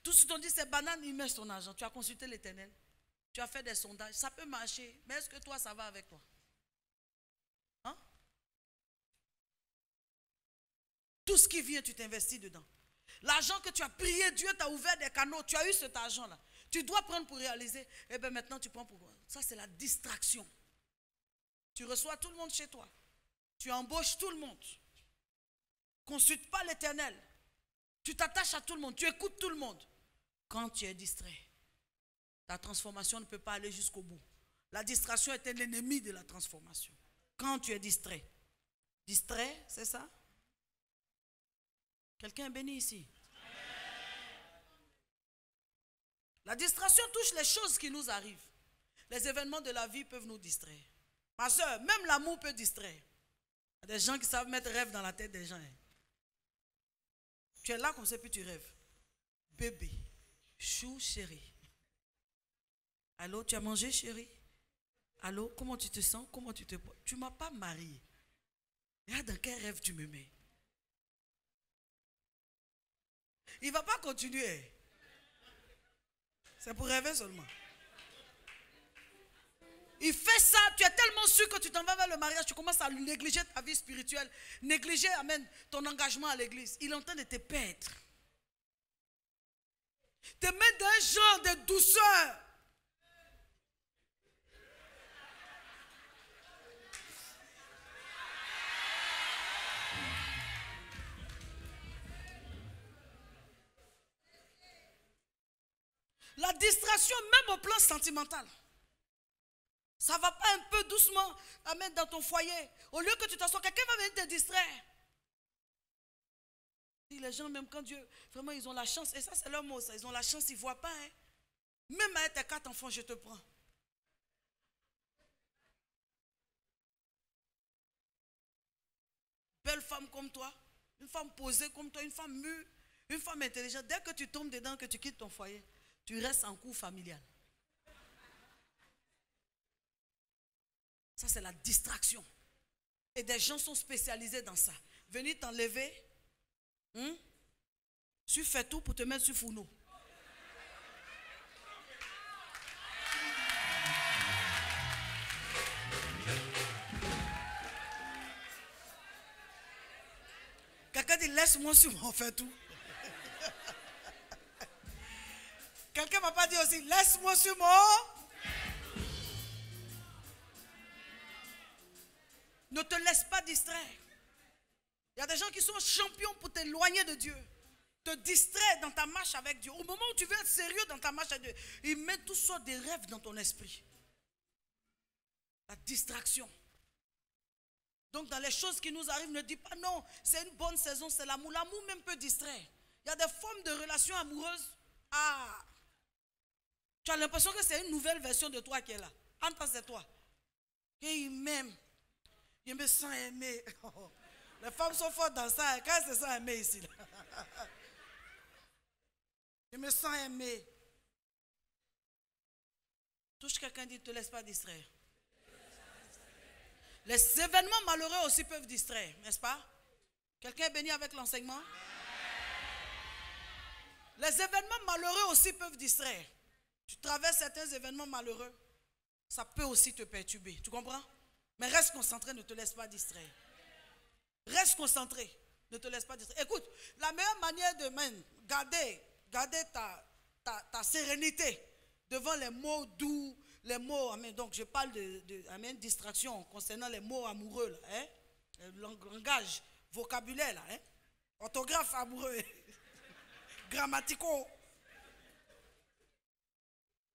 Tout ce qu'on dit c'est banane, il met son argent. Tu as consulté l'Éternel. Tu as fait des sondages. Ça peut marcher, mais est-ce que toi, ça va avec toi? Hein? Tout ce qui vient, tu t'investis dedans. L'argent que tu as prié, Dieu t'a ouvert des canaux. Tu as eu cet argent-là. Tu dois prendre pour réaliser. Et bien maintenant, tu prends pour... Ça, c'est la distraction. Tu reçois tout le monde chez toi. Tu embauches tout le monde. Consulte pas l'Éternel. Tu t'attaches à tout le monde. Tu écoutes tout le monde. Quand tu es distrait, ta transformation ne peut pas aller jusqu'au bout. La distraction est l'ennemi de la transformation. Quand tu es distrait. Distrait, c'est ça? Quelqu'un est béni ici? La distraction touche les choses qui nous arrivent. Les événements de la vie peuvent nous distraire. Ma soeur, même l'amour peut distraire. Il y a des gens qui savent mettre rêve dans la tête des gens. Hein. Tu es là comme ça, puis tu rêves. Bébé, chou, chéri. Allô, tu as mangé, chéri? Allô, comment tu te sens? Comment tu te... Tu ne m'as pas marié. Regarde dans quel rêve tu me mets. Il ne va pas continuer. C'est pour rêver seulement. Il fait ça, tu es tellement sûr que tu t'en vas vers le mariage, tu commences à négliger ta vie spirituelle, négliger, amen, ton engagement à l'église. Il est en train de te perdre. Te mettre dans un genre de douceur. La distraction, même au plan sentimental. Ça ne va pas un peu doucement à mettre dans ton foyer. Au lieu que tu t'assoies, quelqu'un va venir te distraire. Et les gens, même quand Dieu, vraiment, ils ont la chance. Et ça, c'est leur mot, ça. Ils ont la chance, ils ne voient pas. Hein. Même avec tes 4 enfants, je te prends. Belle femme comme toi, une femme posée comme toi, une femme mûre, une femme intelligente. Dès que tu tombes dedans, que tu quittes ton foyer, tu restes en cours familial. Ça, c'est la distraction. Et des gens sont spécialisés dans ça. Venir t'enlever. Tu fais tout pour te mettre sur fourneau. Quelqu'un laisse-moi sur mon fait tout. Quelqu'un m'a pas dit aussi, laisse-moi sur mon. Ne te laisse pas distraire. Il y a des gens qui sont champions pour t'éloigner de Dieu. Te distraire dans ta marche avec Dieu. Au moment où tu veux être sérieux dans ta marche avec Dieu, ils mettent toutes sortes de rêves dans ton esprit. La distraction. Donc dans les choses qui nous arrivent, ne dis pas non, c'est une bonne saison, c'est l'amour. L'amour même peut distraire. Il y a des formes de relations amoureuses. Ah, tu as l'impression que c'est une nouvelle version de toi qui est là. En face de toi. Et il m'aime. Je me sens aimé. Les femmes sont fortes dans ça. Quand elles se sentent aimées ici. Là. Je me sens aimé. Touche quelqu'un, dit, ne te laisse pas distraire. Les événements malheureux aussi peuvent distraire, n'est-ce pas? Quelqu'un est béni avec l'enseignement? Les événements malheureux aussi peuvent distraire. Tu traverses certains événements malheureux, ça peut aussi te perturber. Tu comprends? Mais reste concentré, ne te laisse pas distraire. Reste concentré, ne te laisse pas distraire. Écoute, la meilleure manière de garder ta sérénité devant les mots doux, les mots, amen, donc je parle de amen, distraction concernant les mots amoureux, là, hein? Le langage, vocabulaire, là, hein? Orthographe amoureux, grammaticaux.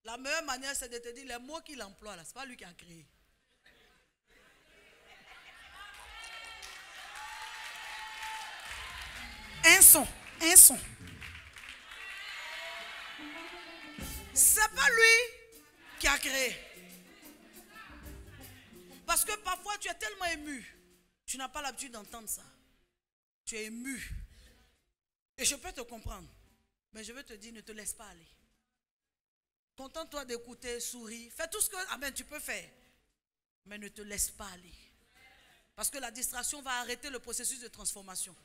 La meilleure manière, c'est de te dire les mots qu'il emploie, là, ce n'est pas lui qui a créé. Un son. C'est pas lui qui a créé. Parce que parfois tu es tellement ému, tu n'as pas l'habitude d'entendre ça. Tu es ému. Et je peux te comprendre. Mais je veux te dire, ne te laisse pas aller. Contente-toi d'écouter, souris. Fais tout ce que tu peux faire. Mais ne te laisse pas aller. Parce que la distraction va arrêter le processus de transformation.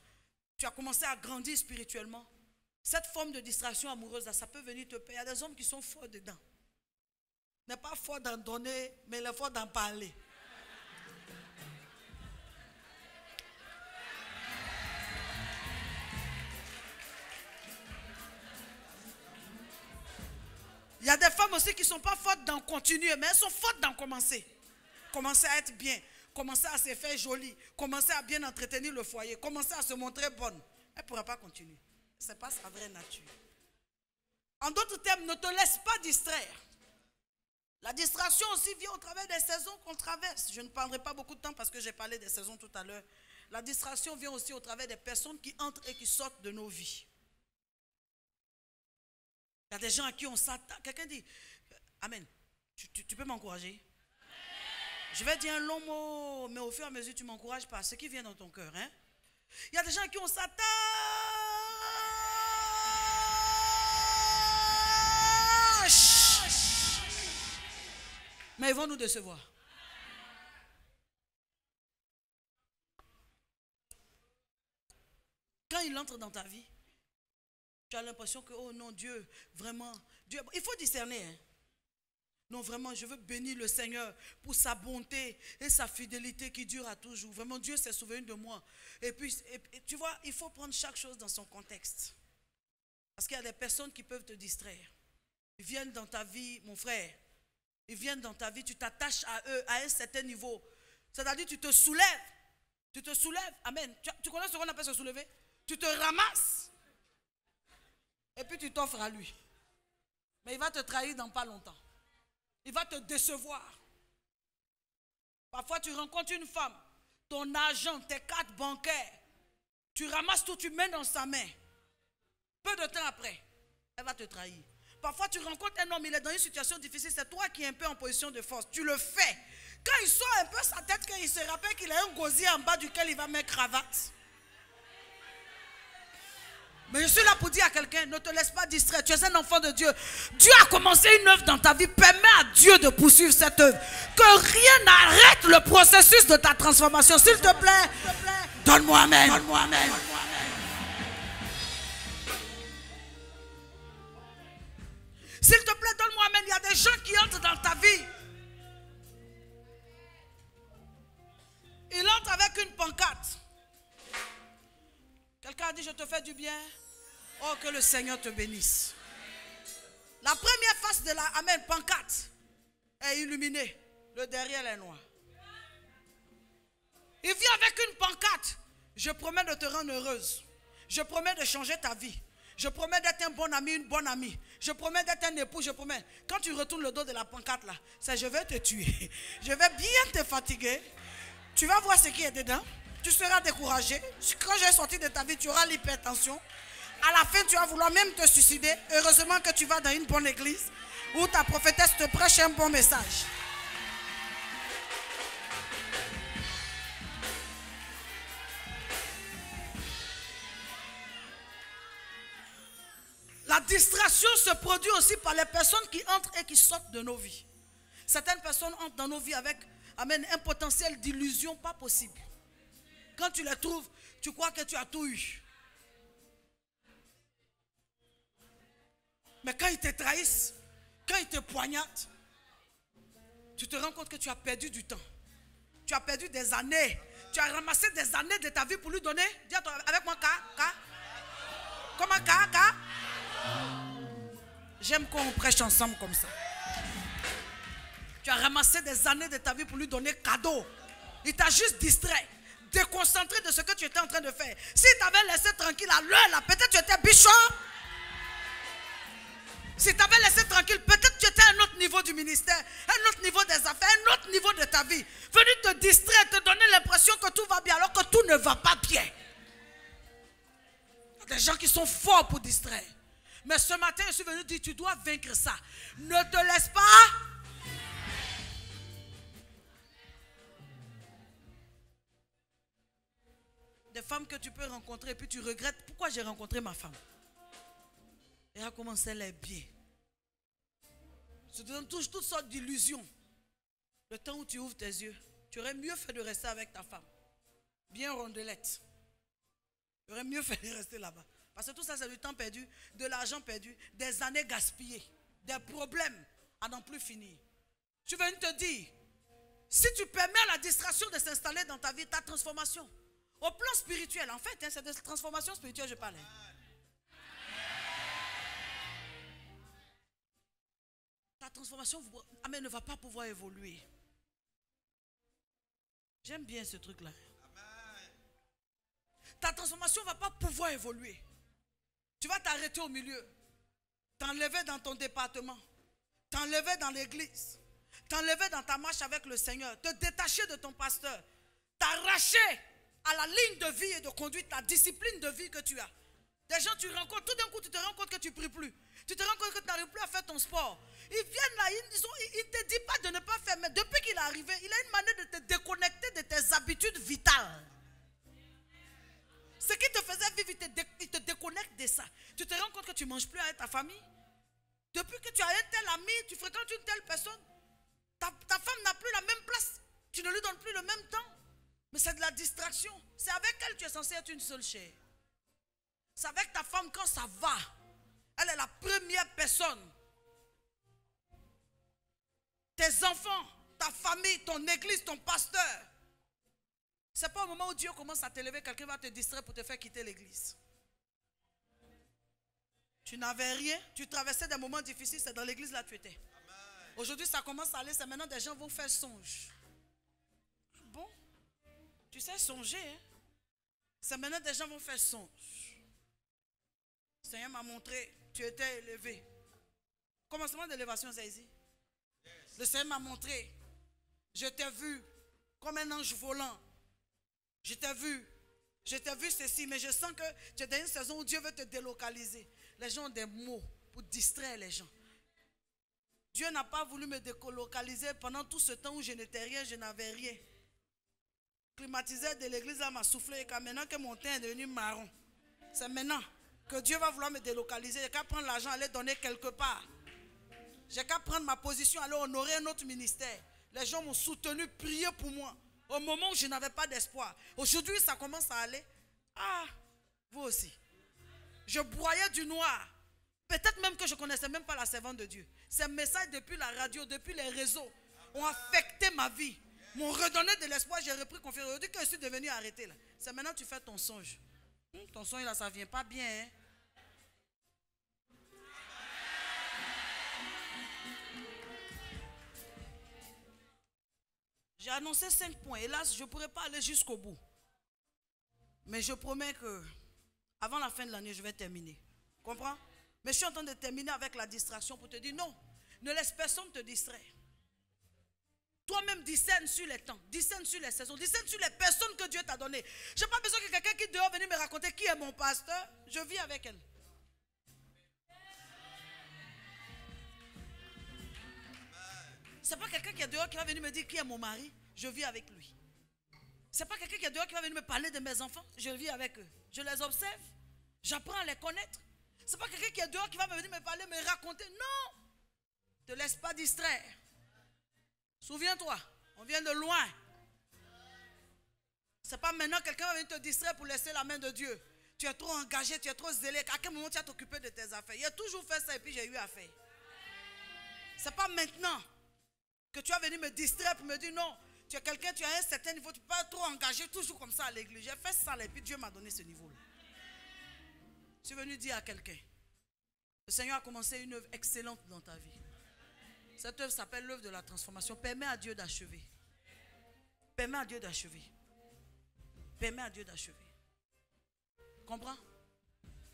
Tu as commencé à grandir spirituellement. Cette forme de distraction amoureuse, là, ça peut venir te payer. Il y a des hommes qui sont forts dedans. N'est pas fort d'en donner, mais il est fort d'en parler. Il y a des femmes aussi qui ne sont pas fortes d'en continuer, mais elles sont fortes d'en commencer. Commencer à être bien, commencer à se faire jolie, commencer à bien entretenir le foyer, commencer à se montrer bonne. Elle ne pourra pas continuer. Ce n'est pas sa vraie nature. En d'autres termes, ne te laisse pas distraire. La distraction aussi vient au travers des saisons qu'on traverse. Je ne prendrai pas beaucoup de temps parce que j'ai parlé des saisons tout à l'heure. La distraction vient aussi au travers des personnes qui entrent et qui sortent de nos vies. Il y a des gens à qui on s'attaque. Quelqu'un dit, Amen, tu peux m'encourager? Je vais dire un long mot, mais au fur et à mesure, tu m'encourages par ce qui vient dans ton cœur. Hein? Il y a des gens à qui on s'attache. Mais ils vont nous décevoir. Quand ils entrent dans ta vie, tu as l'impression que, oh non, Dieu, vraiment, Dieu, il faut discerner. Hein? Non, vraiment, je veux bénir le Seigneur pour sa bonté et sa fidélité qui dure à toujours. Vraiment, Dieu s'est souvenu de moi. Et puis, tu vois, il faut prendre chaque chose dans son contexte. Parce qu'il y a des personnes qui peuvent te distraire. Ils viennent dans ta vie, mon frère. Ils viennent dans ta vie, tu t'attaches à eux à un certain niveau. C'est-à-dire, tu te soulèves. Tu te soulèves. Amen. Tu connais ce qu'on appelle se soulever? Tu te ramasses. Et puis tu t'offres à lui. Mais il va te trahir dans pas longtemps. Il va te décevoir. Parfois tu rencontres une femme, ton argent, tes cartes bancaires, tu ramasses tout, tu mets dans sa main. Peu de temps après, elle va te trahir. Parfois tu rencontres un homme, il est dans une situation difficile, c'est toi qui es un peu en position de force. Tu le fais. Quand il sort un peu sa tête, qu'il se rappelle qu'il a un gosier en bas duquel il va mettre cravate. Mais je suis là pour dire à quelqu'un, ne te laisse pas distraire, tu es un enfant de Dieu. Dieu a commencé une œuvre dans ta vie, permets à Dieu de poursuivre cette œuvre. Que rien n'arrête le processus de ta transformation. S'il te plaît, donne-moi amen. Donne-moi amen. S'il te plaît, donne-moi amen. Il y a des gens qui entrent dans ta vie. Ils entrent avec une pancarte. Quelqu'un as dit, je te fais du bien. Oh, que le Seigneur te bénisse. La première face de la amen, pancarte, est illuminée. Le derrière est noir. Il vient avec une pancarte. Je promets de te rendre heureuse. Je promets de changer ta vie. Je promets d'être un bon ami, une bonne amie. Je promets d'être un époux, je promets. Quand tu retournes le dos de la pancarte là, c'est je vais te tuer. Je vais bien te fatiguer. Tu vas voir ce qui est dedans. Tu seras découragé. Quand je vais sortir de ta vie, tu auras l'hypertension. À la fin, tu vas vouloir même te suicider. Heureusement que tu vas dans une bonne église où ta prophétesse te prêche un bon message. La distraction se produit aussi par les personnes qui entrent et qui sortent de nos vies. Certaines personnes entrent dans nos vies avec un potentiel d'illusion pas possible. Quand tu les trouves, tu crois que tu as tout eu. Mais quand ils te trahissent, quand ils te poignardent, tu te rends compte que tu as perdu du temps. Tu as perdu des années. Tu as ramassé des années de ta vie pour lui donner. Dis avec moi, Comment J'aime qu'on prêche ensemble comme ça. Tu as ramassé des années de ta vie pour lui donner cadeau. Il t'a juste distrait, déconcentré de ce que tu étais en train de faire. S'il t'avait laissé tranquille à l'heure là, peut-être tu étais bichon. Si tu avais laissé tranquille, peut-être tu étais à un autre niveau du ministère, un autre niveau des affaires, un autre niveau de ta vie. Venu te distraire, te donner l'impression que tout va bien alors que tout ne va pas bien. Il y a des gens qui sont forts pour distraire. Mais ce matin, je suis venu dire, tu dois vaincre ça. Ne te laisse pas. Des femmes que tu peux rencontrer et puis tu regrettes, pourquoi j'ai rencontré ma femme? Et à commencer elle est bien. Ça te donne toutes sortes d'illusions. Le temps où tu ouvres tes yeux, tu aurais mieux fait de rester avec ta femme. Bien rondelette. Tu aurais mieux fait de rester là-bas. Parce que tout ça, c'est du temps perdu, de l'argent perdu, des années gaspillées, des problèmes à n'en plus finir. Je viens de te dire, si tu permets à la distraction de s'installer dans ta vie, ta transformation, au plan spirituel, en fait, c'est de transformation spirituelle que je parlais. Ta transformation ne va pas pouvoir évoluer. J'aime bien ce truc-là. Ta transformation ne va pas pouvoir évoluer. Tu vas t'arrêter au milieu, t'enlever dans ton département, t'enlever dans l'église, t'enlever dans ta marche avec le Seigneur, te détacher de ton pasteur, t'arracher à la ligne de vie et de conduite, la discipline de vie que tu as. Des gens tu rencontres, tout d'un coup tu te rends compte que tu ne pries plus. Tu te rends compte que tu n'arrives plus à faire ton sport. Ils viennent là, ils ne te disent pas de ne pas faire, mais depuis qu'il est arrivé, il a une manière de te déconnecter de tes habitudes vitales. Ce qui te faisait vivre, il te déconnecte de ça. Tu te rends compte que tu ne manges plus avec ta famille. Depuis que tu as un tel ami, tu fréquentes une telle personne, ta femme n'a plus la même place. Tu ne lui donnes plus le même temps. Mais c'est de la distraction. C'est avec elle que tu es censé être une seule chair. C'est avec ta femme quand ça va. Elle est la première personne. Tes enfants, ta famille, ton église, ton pasteur. Ce n'est pas au moment où Dieu commence à t'élever, quelqu'un va te distraire pour te faire quitter l'église. Tu n'avais rien, tu traversais des moments difficiles, c'est dans l'église là que tu étais. Aujourd'hui ça commence à aller, c'est maintenant des gens vont faire songe. Bon, tu sais songer, hein? C'est maintenant des gens vont faire songe. Le Seigneur m'a montré, tu étais élevé. Commencement d'élévation, c'est ici. Le Seigneur m'a montré, je t'ai vu comme un ange volant. Je t'ai vu ceci, mais je sens que tu es dans une saison où Dieu veut te délocaliser. Les gens ont des mots pour distraire les gens. Dieu n'a pas voulu me délocaliser pendant tout ce temps où je n'étais rien, je n'avais rien. Le climatiseur de l'église m'a soufflé et maintenant que mon teint est devenu marron, c'est maintenant que Dieu va vouloir me délocaliser. J'ai qu'à prendre l'argent, aller donner quelque part. J'ai qu'à prendre ma position, aller honorer un autre ministère. Les gens m'ont soutenu, prié pour moi. Au moment où je n'avais pas d'espoir. Aujourd'hui, ça commence à aller. Ah, vous aussi. Je broyais du noir. Peut-être même que je ne connaissais même pas la servante de Dieu. Ces messages depuis la radio, depuis les réseaux, ont affecté ma vie. M'ont redonné de l'espoir, j'ai repris confiance. Aujourd'hui que je suis devenu arrêté là. C'est maintenant que tu fais ton songe. Ton son, là, ça ne vient pas bien. Hein? J'ai annoncé 5 points. Hélas, je ne pourrai pas aller jusqu'au bout. Mais je promets que avant la fin de l'année, je vais terminer. Comprends? Mais je suis en train de terminer avec la distraction pour te dire non. Ne laisse personne te distraire. Toi-même discerne sur les temps, discerne sur les saisons, discerne sur les personnes que Dieu t'a données. Je n'ai pas besoin que quelqu'un qui dehors vienne me raconter qui est mon pasteur. Je vis avec elle. Ce n'est pas quelqu'un qui est dehors qui va venir me dire qui est mon mari. Je vis avec lui. Ce n'est pas quelqu'un qui est dehors qui va venir me parler de mes enfants. Je vis avec eux. Je les observe. J'apprends à les connaître. Ce n'est pas quelqu'un qui est dehors qui va venir me parler, me raconter. Non. Ne te laisse pas distraire. Souviens-toi, on vient de loin. Ce n'est pas maintenant que quelqu'un va venir te distraire pour laisser la main de Dieu. Tu es trop engagé, tu es trop zélé. À quel moment tu vas t'occuper de tes affaires? Il a toujours fait ça et puis j'ai eu affaire. Ce n'est pas maintenant que tu vas venir me distraire pour me dire non. Tu es quelqu'un, tu as un certain niveau, tu ne peux pas être trop engagé toujours comme ça à l'église. J'ai fait ça et puis Dieu m'a donné ce niveau-là. Je suis venu dire à quelqu'un, le Seigneur a commencé une œuvre excellente dans ta vie. Cette œuvre s'appelle l'œuvre de la transformation. Permets à Dieu d'achever. Permets à Dieu d'achever. Permets à Dieu d'achever. Comprends?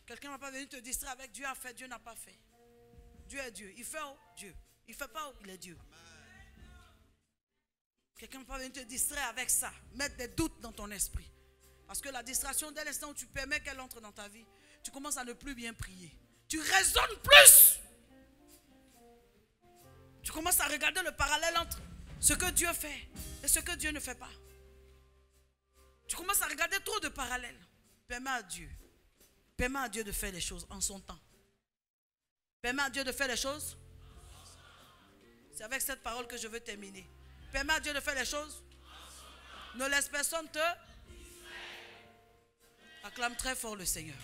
Quelqu'un ne va pas venir te distraire avec Dieu a fait, Dieu n'a pas fait. Dieu est Dieu. Il fait où? Dieu. Il ne fait pas où? Il est Dieu. Quelqu'un ne va pas venir te distraire avec ça. Mettre des doutes dans ton esprit. Parce que la distraction, dès l'instant où tu permets qu'elle entre dans ta vie, tu commences à ne plus bien prier. Tu raisonnes plus. Tu commences à regarder le parallèle entre ce que Dieu fait et ce que Dieu ne fait pas. Tu commences à regarder trop de parallèles. Permets à Dieu. Permets à Dieu de faire les choses en son temps. Permets à Dieu de faire les choses. C'est avec cette parole que je veux terminer. Permets à Dieu de faire les choses. Ne laisse personne te. Acclame très fort le Seigneur.